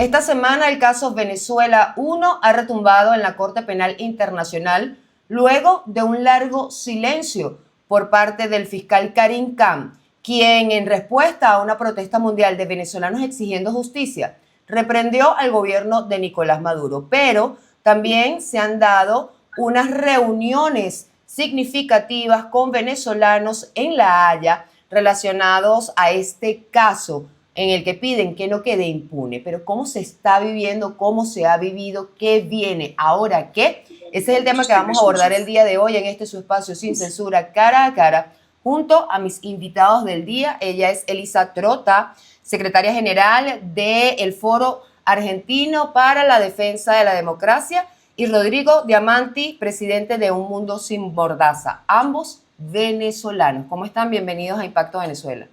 Esta semana el caso Venezuela 1 ha retumbado en la Corte Penal Internacional luego de un largo silencio por parte del fiscal Karim Khan, quien en respuesta a una protesta mundial de venezolanos exigiendo justicia, reprendió al gobierno de Nicolás Maduro. Pero también se han dado unas reuniones significativas con venezolanos en La Haya relacionados a este caso en el que piden que no quede impune. Pero ¿cómo se está viviendo? ¿Cómo se ha vivido? ¿Qué viene? ¿Ahora qué? Ese es el tema que vamos a abordar el día de hoy en este su espacio Sin Censura, cara a cara, junto a mis invitados del día. Ella es Elisa Trota, secretaria general del Foro Argentino para la Defensa de la Democracia, y Rodrigo Diamanti, presidente de Un Mundo Sin Mordaza, ambos venezolanos. ¿Cómo están? Bienvenidos a Impacto Venezuela.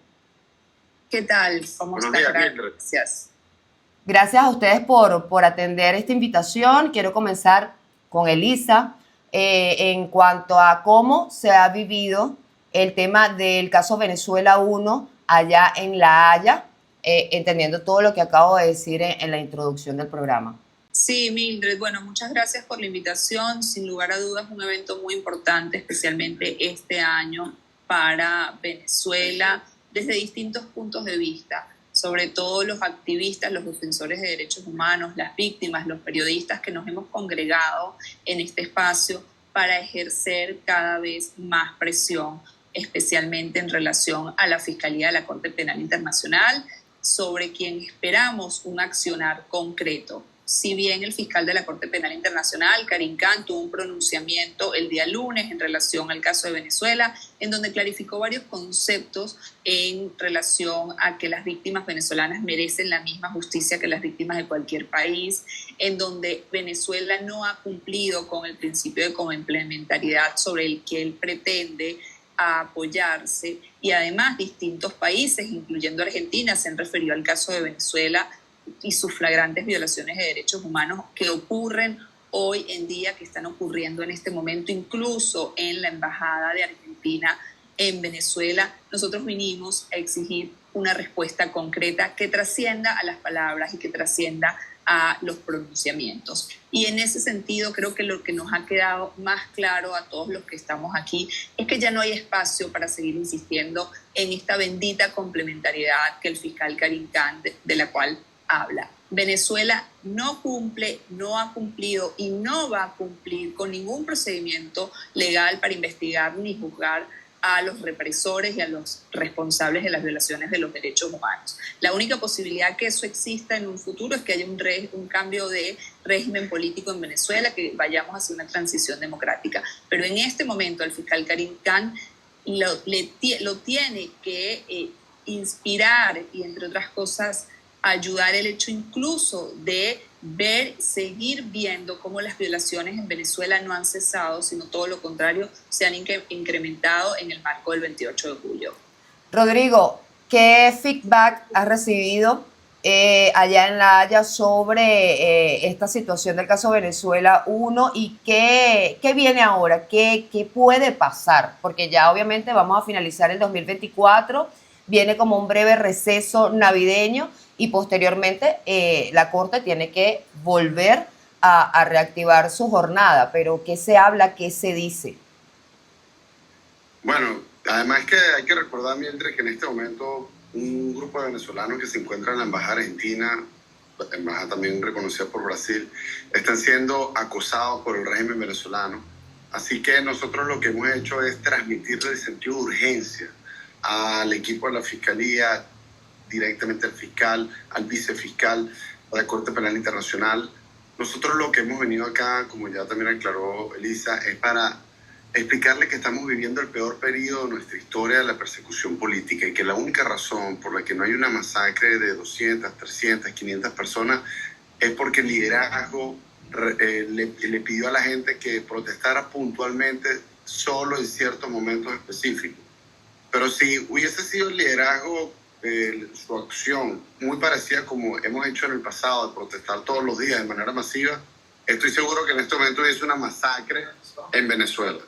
¿Qué tal? ¿Cómo están? Gracias. Gracias a ustedes por atender esta invitación. Quiero comenzar con Elisa en cuanto a cómo se ha vivido el tema del caso Venezuela 1 allá en La Haya, entendiendo todo lo que acabo de decir en la introducción del programa. Sí, Mildred, bueno, muchas gracias por la invitación. Sin lugar a dudas, un evento muy importante, especialmente este año para Venezuela, desde distintos puntos de vista, sobre todo los activistas, los defensores de derechos humanos, las víctimas, los periodistas que nos hemos congregado en este espacio para ejercer cada vez más presión, especialmente en relación a la Fiscalía de la Corte Penal Internacional, sobre quien esperamos un accionar concreto. Si bien el fiscal de la Corte Penal Internacional, Karim Khan, tuvo un pronunciamiento el día lunes en relación al caso de Venezuela, en donde clarificó varios conceptos en relación a que las víctimas venezolanas merecen la misma justicia que las víctimas de cualquier país, en donde Venezuela no ha cumplido con el principio de complementariedad sobre el que él pretende apoyarse, y además distintos países, incluyendo Argentina, se han referido al caso de Venezuela y sus flagrantes violaciones de derechos humanos que ocurren hoy en día, que están ocurriendo en este momento, incluso en la Embajada de Argentina en Venezuela. Nosotros vinimos a exigir una respuesta concreta que trascienda a las palabras y que trascienda a los pronunciamientos. Y en ese sentido creo que lo que nos ha quedado más claro a todos los que estamos aquí es que ya no hay espacio para seguir insistiendo en esta bendita complementariedad que el fiscal Karim Khan, de la cual habla. Venezuela no cumple, no ha cumplido y no va a cumplir con ningún procedimiento legal para investigar ni juzgar a los represores y a los responsables de las violaciones de los derechos humanos. La única posibilidad que eso exista en un futuro es que haya un cambio de régimen político en Venezuela, que vayamos hacia una transición democrática. Pero en este momento el fiscal Karim Khan lo tiene que inspirar y, entre otras cosas, ayudar el hecho incluso de seguir viendo cómo las violaciones en Venezuela no han cesado, sino todo lo contrario, se han incrementado en el marco del 28 de julio. Rodrigo, ¿qué feedback has recibido allá en La Haya sobre esta situación del caso Venezuela 1 y qué viene ahora? ¿Qué puede pasar? Porque ya obviamente vamos a finalizar el 2024, viene como un breve receso navideño, y posteriormente la Corte tiene que volver a reactivar su jornada. Pero ¿qué se habla? ¿Qué se dice? Bueno, además que hay que recordar, mientras que en este momento un grupo de venezolanos que se encuentran en la Embajada Argentina, la embajada también reconocida por Brasil, están siendo acosados por el régimen venezolano. Así que nosotros lo que hemos hecho es transmitirle el sentido de urgencia al equipo de la Fiscalía, directamente al fiscal, al vicefiscal de la Corte Penal Internacional. Nosotros lo que hemos venido acá, como ya también aclaró Elisa, es para explicarle que estamos viviendo el peor periodo de nuestra historia de la persecución política, y que la única razón por la que no hay una masacre de 200, 300, 500 personas es porque el liderazgo le pidió a la gente que protestara puntualmente solo en ciertos momentos específicos. Pero si hubiese sido el liderazgo, su acción muy parecida como hemos hecho en el pasado, de protestar todos los días de manera masiva, estoy seguro que en este momento es una masacre en Venezuela.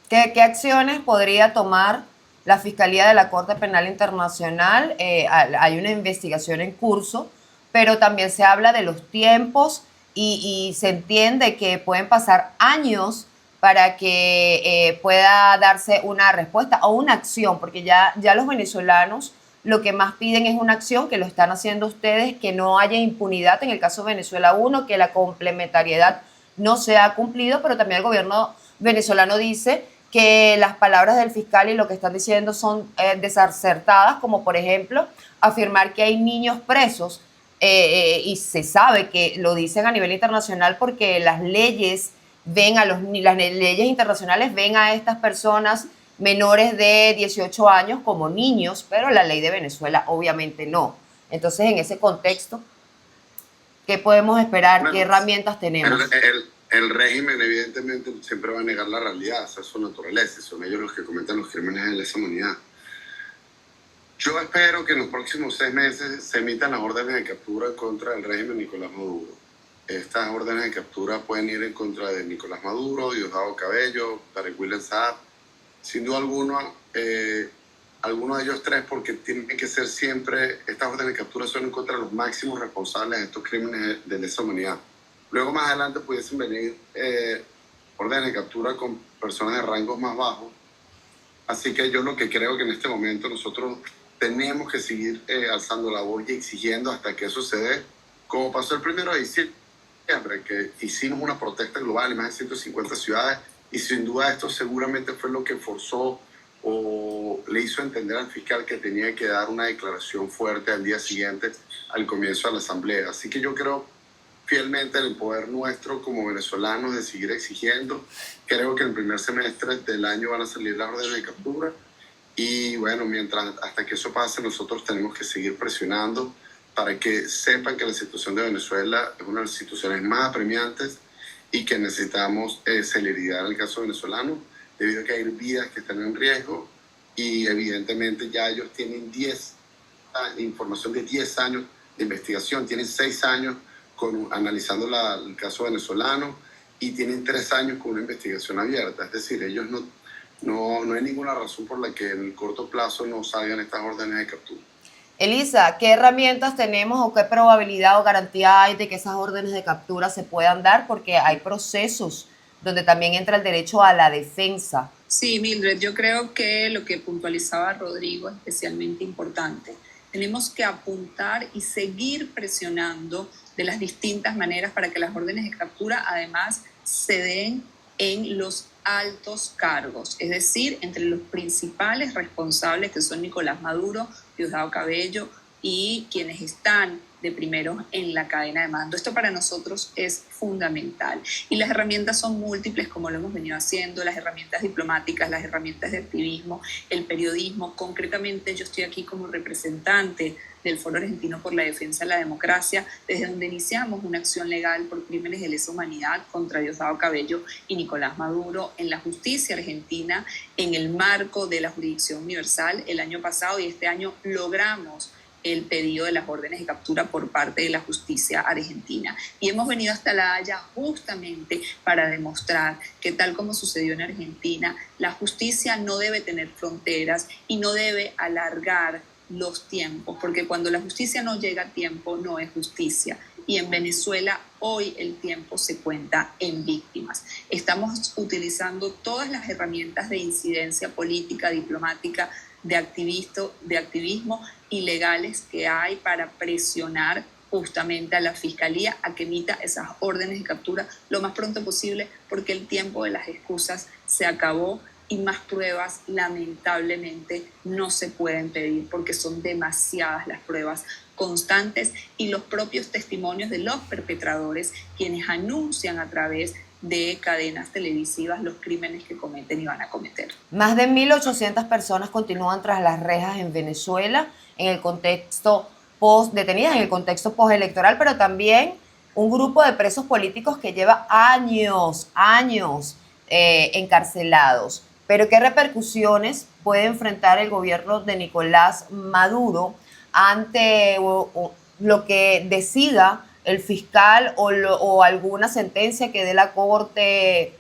¿Qué acciones podría tomar la Fiscalía de la Corte Penal Internacional? Hay una investigación en curso pero también se habla de los tiempos y se entiende que pueden pasar años para que pueda darse una respuesta o una acción, porque ya los venezolanos lo que más piden es una acción, que lo están haciendo ustedes, que no haya impunidad en el caso de Venezuela 1, que la complementariedad no se ha cumplido, pero también el gobierno venezolano dice que las palabras del fiscal y lo que están diciendo son desacertadas, como por ejemplo afirmar que hay niños presos, y se sabe que lo dicen a nivel internacional porque las leyes las leyes internacionales ven a estas personas menores de 18 años como niños, pero la ley de Venezuela obviamente no. Entonces, en ese contexto, ¿qué podemos esperar? Bueno, ¿qué herramientas tenemos? El régimen evidentemente siempre va a negar la realidad, esa es su naturaleza, son ellos los que cometen los crímenes de lesa humanidad. Yo espero que en los próximos 6 meses se emitan las órdenes de captura contra el régimen Nicolás Maduro. Estas órdenes de captura pueden ir en contra de Nicolás Maduro, Diosdado Cabello, Tarek William Saab, sin duda alguna, alguno de ellos tres, porque tienen que ser siempre, estas órdenes de captura son en contra de los máximos responsables de estos crímenes de lesa humanidad. Luego más adelante pudiesen venir órdenes de captura con personas de rangos más bajos. Así que yo lo que creo que en este momento nosotros tenemos que seguir alzando la voz y exigiendo hasta que eso se dé, como pasó el 1 de diciembre, que hicimos una protesta global en más de 150 ciudades, y sin duda esto seguramente fue lo que forzó o le hizo entender al fiscal que tenía que dar una declaración fuerte al día siguiente al comienzo de la asamblea. Así que yo creo fielmente en el poder nuestro como venezolanos de seguir exigiendo. Creo que en el primer semestre del año van a salir las órdenes de captura, y bueno, hasta que eso pase, nosotros tenemos que seguir presionando para que sepan que la situación de Venezuela es una de las situaciones más apremiantes y que necesitamos celeridad en el caso venezolano, debido a que hay vidas que están en riesgo, y evidentemente ya ellos tienen información de 10 años de investigación, tienen 6 años analizando el caso venezolano, y tienen 3 años con una investigación abierta. Es decir, ellos no hay ninguna razón por la que en el corto plazo no salgan estas órdenes de captura. Elisa, ¿qué herramientas tenemos o qué probabilidad o garantía hay de que esas órdenes de captura se puedan dar? Porque hay procesos donde también entra el derecho a la defensa. Sí, Mildred, yo creo que lo que puntualizaba Rodrigo es especialmente importante. Tenemos que apuntar y seguir presionando de las distintas maneras para que las órdenes de captura además se den en los altos cargos, es decir, entre los principales responsables, que son Nicolás Maduro, Diosdado Cabello y quienes están de primeros en la cadena de mando. Esto para nosotros es fundamental. Y las herramientas son múltiples, como lo hemos venido haciendo, las herramientas diplomáticas, las herramientas de activismo, el periodismo. Concretamente, yo estoy aquí como representante del Foro Argentino por la Defensa de la Democracia, desde donde iniciamos una acción legal por crímenes de lesa humanidad contra Diosdado Cabello y Nicolás Maduro en la justicia argentina, en el marco de la jurisdicción universal el año pasado, y este año logramos el pedido de las órdenes de captura por parte de la justicia argentina. Y hemos venido hasta La Haya justamente para demostrar que, tal como sucedió en Argentina, la justicia no debe tener fronteras y no debe alargar los tiempos, porque cuando la justicia no llega a tiempo, no es justicia. Y en Venezuela hoy el tiempo se cuenta en víctimas. Estamos utilizando todas las herramientas de incidencia política, diplomática, de activismo y legales que hay para presionar justamente a la Fiscalía a que emita esas órdenes de captura lo más pronto posible, porque el tiempo de las excusas se acabó y más pruebas lamentablemente no se pueden pedir, porque son demasiadas las pruebas constantes y los propios testimonios de los perpetradores, quienes anuncian a través de cadenas televisivas los crímenes que cometen y van a cometer. Más de 1.800 personas continúan tras las rejas en Venezuela en el contexto detenidas en el contexto postelectoral, pero también un grupo de presos políticos que lleva años encarcelados. Pero ¿qué repercusiones puede enfrentar el gobierno de Nicolás Maduro ante lo que decida el fiscal o alguna sentencia que dé la corte?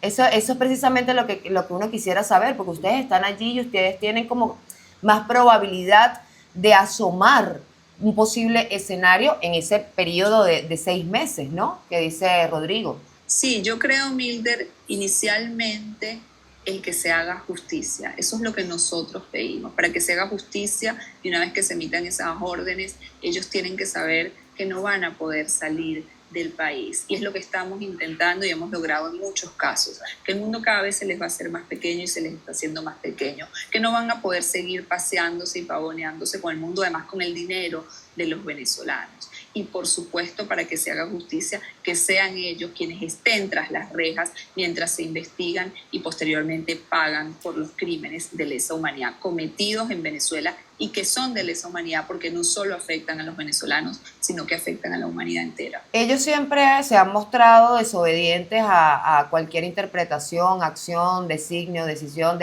Eso es precisamente lo que uno quisiera saber, porque ustedes están allí y ustedes tienen como más probabilidad de asomar un posible escenario en ese periodo de 6 meses, ¿no? Que dice Rodrigo. Sí, yo creo, Milder, inicialmente el que se haga justicia. Eso es lo que nosotros pedimos. Para que se haga justicia y una vez que se emitan esas órdenes, ellos tienen que saber que no van a poder salir del país. Y es lo que estamos intentando y hemos logrado en muchos casos, que el mundo cada vez se les va a hacer más pequeño y se les está haciendo más pequeño, que no van a poder seguir paseándose y pavoneándose con el mundo, además con el dinero de los venezolanos. Y por supuesto, para que se haga justicia, que sean ellos quienes estén tras las rejas mientras se investigan y posteriormente pagan por los crímenes de lesa humanidad cometidos en Venezuela y que son de lesa humanidad porque no solo afectan a los venezolanos, sino que afectan a la humanidad entera. Ellos siempre se han mostrado desobedientes a cualquier interpretación, acción, designio, decisión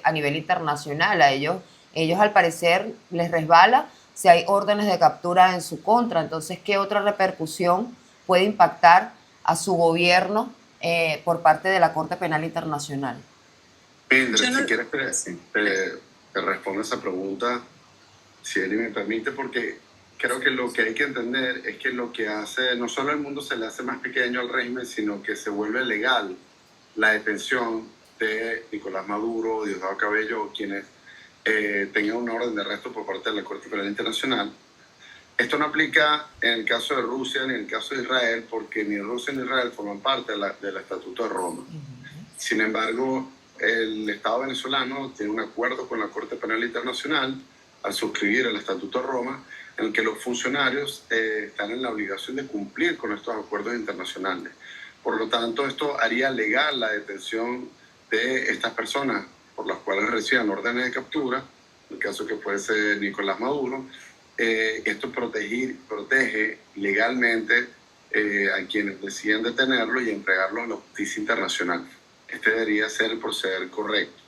a nivel internacional. A ellos al parecer les resbala si hay órdenes de captura en su contra. Entonces, ¿qué otra repercusión puede impactar a su gobierno por parte de la Corte Penal Internacional? Mildred, si quieres te respondo esa pregunta, si Eli me permite, porque creo que lo que hay que entender es que lo que hace, no solo el mundo se le hace más pequeño al régimen, sino que se vuelve legal la detención de Nicolás Maduro, Diosdado Cabello, quienes tengan una orden de arresto por parte de la Corte Penal Internacional. Esto no aplica en el caso de Rusia ni en el caso de Israel, porque ni Rusia ni Israel forman parte del Estatuto de Roma. Sin embargo, el Estado venezolano tiene un acuerdo con la Corte Penal Internacional al suscribir el Estatuto de Roma, en el que los funcionarios están en la obligación de cumplir con estos acuerdos internacionales. Por lo tanto, esto haría legal la detención de estas personas por las cuales reciban órdenes de captura, en el caso que puede ser Nicolás Maduro. Esto protege legalmente a quienes deciden detenerlo y entregarlo a la justicia internacional. Este debería ser el proceder correcto.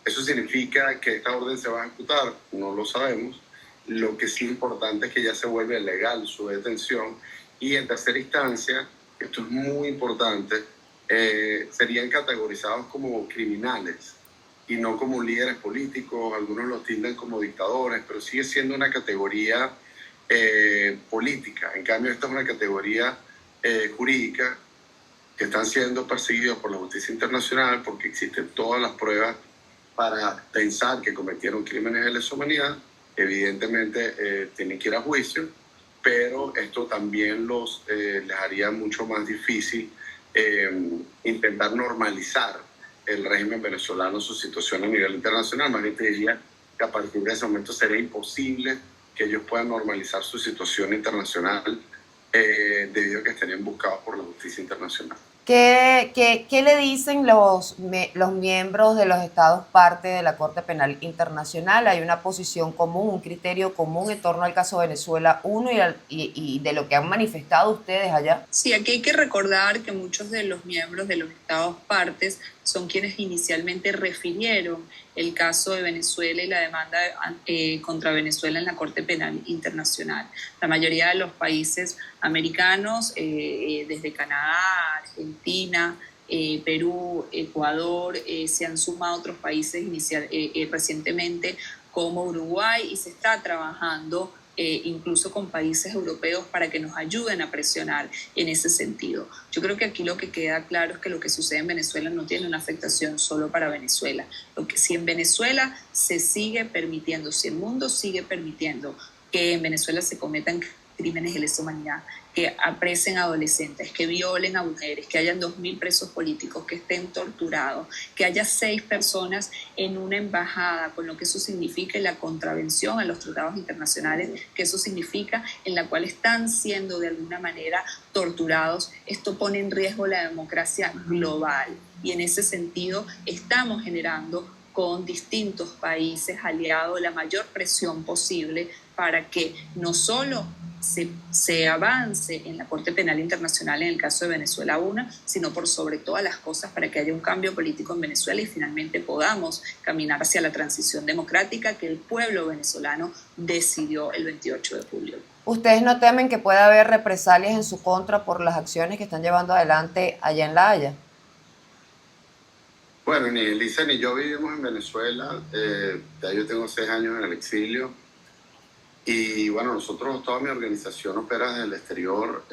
¿Eso significa que esta orden se va a ejecutar? No lo sabemos. Lo que sí es importante es que ya se vuelve legal su detención y en tercera instancia, esto es muy importante, serían categorizados como criminales y no como líderes políticos. Algunos los tildan como dictadores, pero sigue siendo una categoría política. En cambio, esta es una categoría jurídica que están siendo perseguidos por la justicia internacional porque existen todas las pruebas para pensar que cometieron crímenes de lesa humanidad. Evidentemente tienen que ir a juicio, pero esto también les haría mucho más difícil intentar normalizar el régimen venezolano, su situación a nivel internacional. Más bien te diría que a partir de ese momento sería imposible que ellos puedan normalizar su situación internacional debido a que estarían buscados por la justicia internacional. ¿Qué le dicen los miembros de los estados parte de la Corte Penal Internacional? Hay una posición común, un criterio común en torno al caso Venezuela 1 y de lo que han manifestado ustedes allá. Sí, aquí hay que recordar que muchos de los miembros de los estados partes son quienes inicialmente refirieron el caso de Venezuela y la demanda contra Venezuela en la Corte Penal Internacional. La mayoría de los países americanos, desde Canadá, Argentina, Perú, Ecuador, se han sumado a otros países recientemente como Uruguay y se está trabajando incluso con países europeos para que nos ayuden a presionar en ese sentido. Yo creo que aquí lo que queda claro es que lo que sucede en Venezuela no tiene una afectación solo para Venezuela. Si en Venezuela se sigue permitiendo, si el mundo sigue permitiendo que en Venezuela se cometan crímenes de lesa humanidad, que apresen a adolescentes, que violen a mujeres, que hayan 2.000 presos políticos, que estén torturados, que haya 6 personas en una embajada, con lo que eso significa la contravención a los tratados internacionales, que eso significa en la cual están siendo de alguna manera torturados. Esto pone en riesgo la democracia global y en ese sentido estamos generando con distintos países aliados la mayor presión posible para que no solo se avance en la Corte Penal Internacional en el caso de Venezuela 1, sino por sobre todas las cosas para que haya un cambio político en Venezuela y finalmente podamos caminar hacia la transición democrática que el pueblo venezolano decidió el 28 de julio. ¿Ustedes no temen que pueda haber represalias en su contra por las acciones que están llevando adelante allá en La Haya? Bueno, ni Elisa ni yo vivimos en Venezuela. Ya yo tengo 6 años en el exilio. Y bueno, nosotros, toda mi organización opera desde el exterior,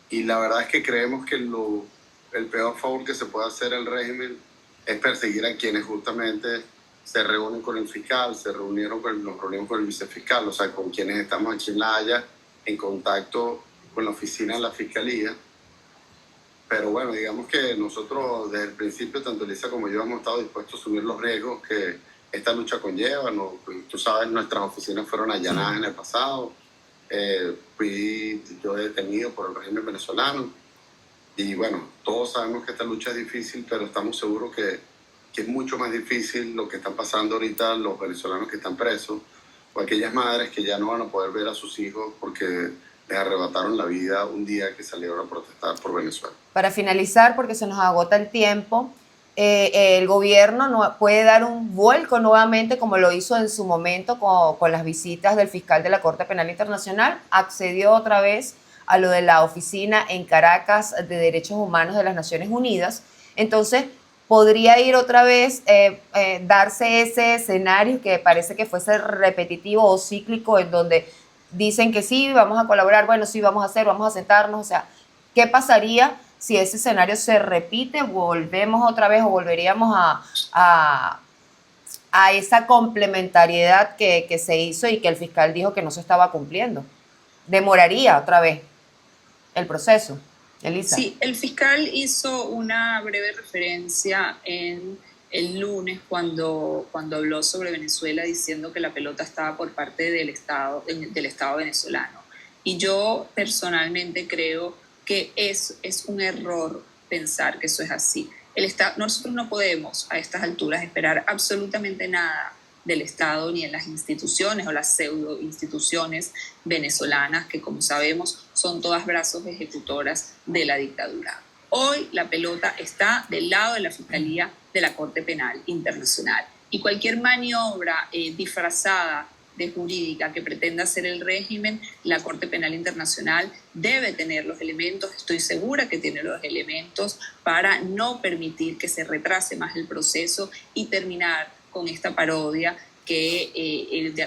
y la verdad es que creemos que el peor favor que se puede hacer al régimen es perseguir a quienes justamente se reúnen con el fiscal, nos reunimos con el vicefiscal, o sea, con quienes estamos aquí en La Haya en contacto con la oficina de la fiscalía. Pero bueno, digamos que nosotros desde el principio, tanto Elisa como yo, hemos estado dispuestos a asumir los riesgos que esta lucha conlleva. ¿No? Tú sabes, nuestras oficinas fueron allanadas en el pasado. Fui yo detenido por el régimen venezolano. Y bueno, todos sabemos que esta lucha es difícil, pero estamos seguros que es mucho más difícil lo que están pasando ahorita los venezolanos que están presos, o aquellas madres que ya no van a poder ver a sus hijos porque les arrebataron la vida un día que salieron a protestar por Venezuela. Para finalizar, porque se nos agota el tiempo, el gobierno no puede dar un vuelco nuevamente como lo hizo en su momento con las visitas del fiscal de la Corte Penal Internacional, accedió otra vez a lo de la oficina en Caracas de Derechos Humanos de las Naciones Unidas. Entonces, podría ir otra vez, darse ese escenario que parece que fuese repetitivo o cíclico, en donde dicen que sí, vamos a colaborar, bueno, sí, vamos a hacer, vamos a sentarnos, o sea, ¿qué pasaría si ese escenario se repite? ¿Volvemos otra vez o volveríamos a esa complementariedad que se hizo y que el fiscal dijo que no se estaba cumpliendo? ¿Demoraría otra vez el proceso? Elisa. Sí, el fiscal hizo una breve referencia en el lunes cuando habló sobre Venezuela, diciendo que la pelota estaba por parte del Estado venezolano. Y yo personalmente creo que es un error pensar que eso es así. Nosotros no podemos a estas alturas esperar absolutamente nada del Estado ni en las instituciones o las pseudo instituciones venezolanas que, como sabemos, son todas brazos ejecutoras de la dictadura. Hoy la pelota está del lado de la Fiscalía de la Corte Penal Internacional y cualquier maniobra disfrazada de jurídica que pretenda hacer el régimen, la Corte Penal Internacional debe tener los elementos, estoy segura que tiene los elementos para no permitir que se retrase más el proceso y terminar con esta parodia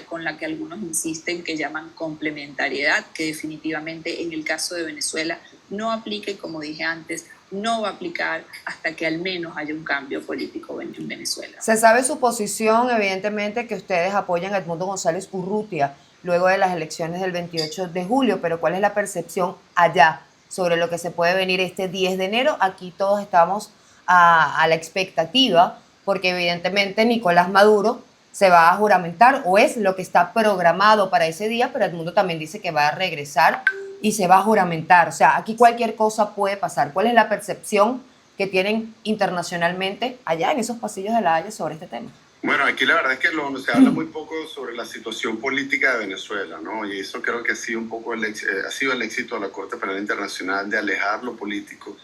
con la que algunos insisten, que llaman complementariedad, que definitivamente en el caso de Venezuela no aplica y, como dije antes, no va a aplicar hasta que al menos haya un cambio político en Venezuela. Se sabe su posición, evidentemente, que ustedes apoyan a Edmundo González Urrutia luego de las elecciones del 28 de julio, pero ¿cuál es la percepción allá sobre lo que se puede venir este 10 de enero? Aquí todos estamos a la expectativa, porque evidentemente Nicolás Maduro se va a juramentar, o es lo que está programado para ese día, pero Edmundo también dice que va a regresar y se va a juramentar. O sea, aquí cualquier cosa puede pasar. ¿Cuál es la percepción que tienen internacionalmente allá en esos pasillos de La Haya sobre este tema? Bueno, aquí la verdad es que se habla muy poco sobre la situación política de Venezuela, ¿no? Y eso creo que ha sido un poco ha sido el éxito de la Corte Penal Internacional, de alejar lo político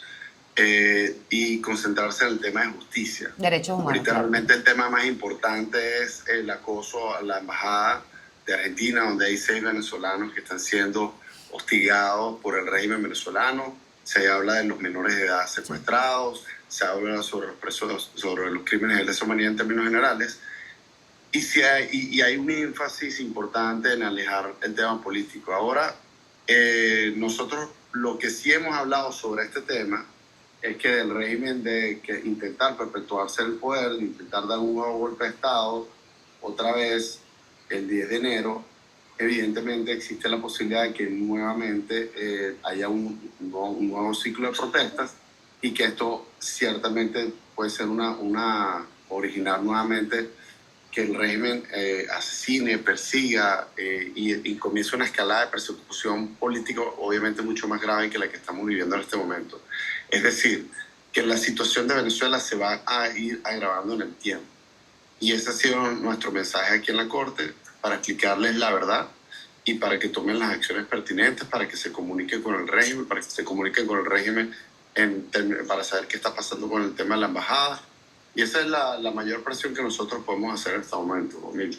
y concentrarse en el tema de justicia. Derechos humanos. Ahorita realmente el tema más importante es el acoso a la embajada de Argentina, donde hay 6 venezolanos que están siendo hostigados por el régimen venezolano. Se habla de los menores de edad secuestrados, se habla sobre los presos, sobre los crímenes de lesa humanidad en términos generales, y hay un énfasis importante en alejar el tema político. Ahora, nosotros lo que sí hemos hablado sobre este tema es que el régimen de que intentar perpetuarse el poder, de intentar dar un nuevo golpe de Estado, otra vez el 10 de enero, evidentemente existe la posibilidad de que nuevamente haya un nuevo ciclo de protestas y que esto ciertamente puede ser originar nuevamente que el régimen asesine, persiga y comience una escalada de persecución política obviamente mucho más grave que la que estamos viviendo en este momento. Es decir, que la situación de Venezuela se va a ir agravando en el tiempo. Y ese ha sido nuestro mensaje aquí en la Corte, para explicarles la verdad y para que tomen las acciones pertinentes, para que se comuniquen con el régimen, para que se comuniquen con el régimen para saber qué está pasando con el tema de la embajada. Y esa es la mayor presión que nosotros podemos hacer en este momento, Emilio.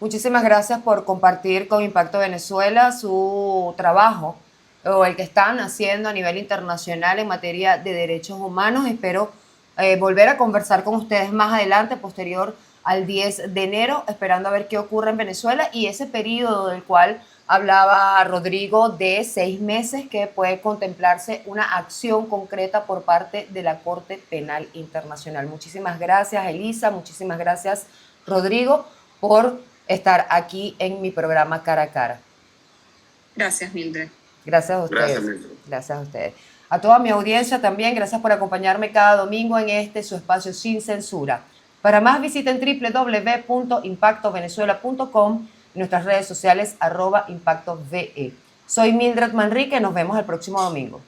Muchísimas gracias por compartir con Impacto Venezuela su trabajo, o el que están haciendo a nivel internacional en materia de derechos humanos. Espero volver a conversar con ustedes más adelante, posterior al 10 de enero, esperando a ver qué ocurre en Venezuela y ese periodo del cual hablaba Rodrigo de 6 meses que puede contemplarse una acción concreta por parte de la Corte Penal Internacional. Muchísimas gracias, Elisa, muchísimas gracias, Rodrigo, por estar aquí en mi programa Cara a Cara. Gracias, Mildred. Gracias a ustedes. Gracias, Mildred. Gracias a ustedes. A toda mi audiencia también, gracias por acompañarme cada domingo en su espacio sin censura. Para más visiten www.impactovenezuela.com y nuestras redes sociales @ImpactoVE. Soy Mildred Manrique, nos vemos el próximo domingo.